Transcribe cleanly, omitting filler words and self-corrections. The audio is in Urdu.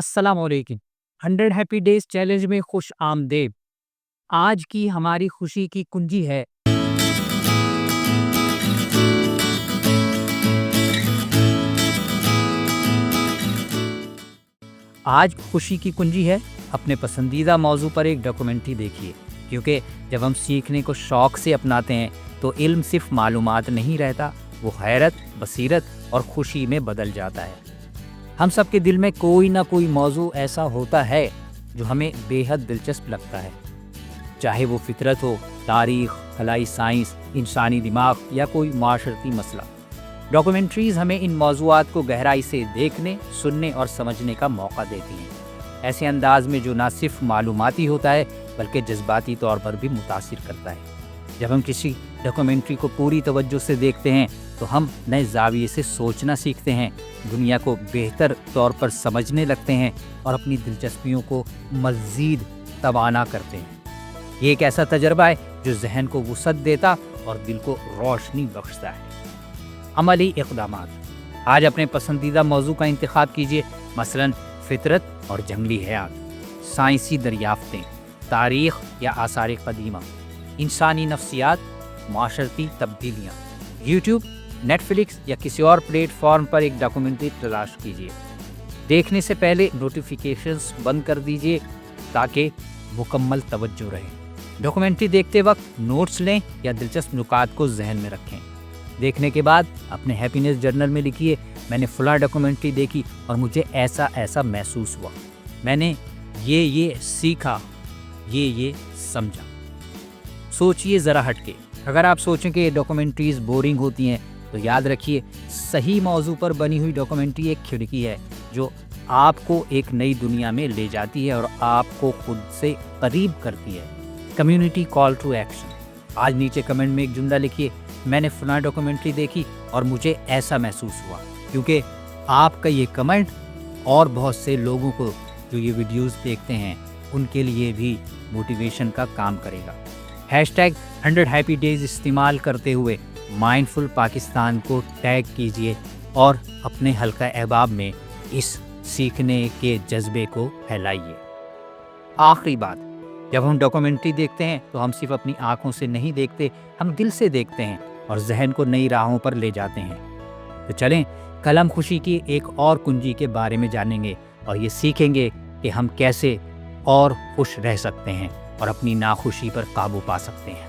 السلام علیکم۔ 100 ہیپی ڈیز چیلنج میں خوش آمدید۔ آج کی ہماری خوشی کی کنجی ہے اپنے پسندیدہ موضوع پر ایک ڈاکومنٹری دیکھیے، کیونکہ جب ہم سیکھنے کو شوق سے اپناتے ہیں تو علم صرف معلومات نہیں رہتا، وہ حیرت، بصیرت اور خوشی میں بدل جاتا ہے۔ ہم سب کے دل میں کوئی نہ کوئی موضوع ایسا ہوتا ہے جو ہمیں بے حد دلچسپ لگتا ہے، چاہے وہ فطرت ہو، تاریخ، خلائی سائنس، انسانی دماغ یا کوئی معاشرتی مسئلہ۔ ڈاکومنٹریز ہمیں ان موضوعات کو گہرائی سے دیکھنے، سننے اور سمجھنے کا موقع دیتی ہیں، ایسے انداز میں جو نہ صرف معلوماتی ہوتا ہے بلکہ جذباتی طور پر بھی متاثر کرتا ہے۔ جب ہم کسی ڈاکومنٹری کو پوری توجہ سے دیکھتے ہیں تو ہم نئے زاویے سے سوچنا سیکھتے ہیں، دنیا کو بہتر طور پر سمجھنے لگتے ہیں اور اپنی دلچسپیوں کو مزید توانا کرتے ہیں۔ یہ ایک ایسا تجربہ ہے جو ذہن کو وسعت دیتا اور دل کو روشنی بخشتا ہے۔ عملی اقدامات۔ آج اپنے پسندیدہ موضوع کا انتخاب کیجیے، مثلاً فطرت اور جنگلی حیات، سائنسی دریافتیں، تاریخ یا آثار قدیمہ، انسانی نفسیات، معاشرتی تبدیلیاں۔ یوٹیوب، نیٹ فلکس یا کسی اور پلیٹ فارم پر ایک ڈاکومنٹری تلاش کیجیے۔ دیکھنے سے پہلے نوٹیفیکیشنز بند کر دیجیے تاکہ مکمل توجہ رہے۔ ڈاکومنٹری دیکھتے وقت نوٹس لیں یا دلچسپ نکات کو ذہن میں رکھیں۔ دیکھنے کے بعد اپنے ہیپینس جرنل میں لکھیے، میں نے فلاں ڈاکومنٹری دیکھی اور مجھے ایسا محسوس ہوا، میں نے یہ سیکھا، یہ سمجھا۔ سوچئے ذرا ہٹ کے۔ اگر آپ سوچیں کہ یہ ڈاکومنٹریز بورنگ ہوتی ہیں تو یاد رکھیے، صحیح موضوع پر بنی ہوئی ڈاکومنٹری ایک کھڑکی ہے جو آپ کو ایک نئی دنیا میں لے جاتی ہے اور آپ کو خود سے قریب کرتی ہے۔ Community call to action. آج نیچے کمنٹ میں ایک جملہ لکھیے، میں نے فلاں ڈاکومنٹری دیکھی اور مجھے ایسا محسوس ہوا، کیونکہ آپ کا یہ کمنٹ اور بہت سے لوگوں کو جو یہ ویڈیوز دیکھتے ہیں ان کے لیے بھی موٹیویشن کا کام کرے گا۔ #100 ہیپی ڈیز استعمال کرتے ہوئے مائنڈفل پاکستان کو ٹیگ کیجیے اور اپنے حلقہ احباب میں اس سیکھنے کے جذبے کو پھیلائیے۔ آخری بات، جب ہم ڈاکومنٹری دیکھتے ہیں تو ہم صرف اپنی آنکھوں سے نہیں دیکھتے، ہم دل سے دیکھتے ہیں اور ذہن کو نئی راہوں پر لے جاتے ہیں۔ تو چلیں کل ہم خوشی کی ایک اور کنجی کے بارے میں جانیں گے اور یہ سیکھیں گے کہ ہم کیسے اور خوش رہ سکتے ہیں اور اپنی ناخوشی پر قابو پا سکتے ہیں۔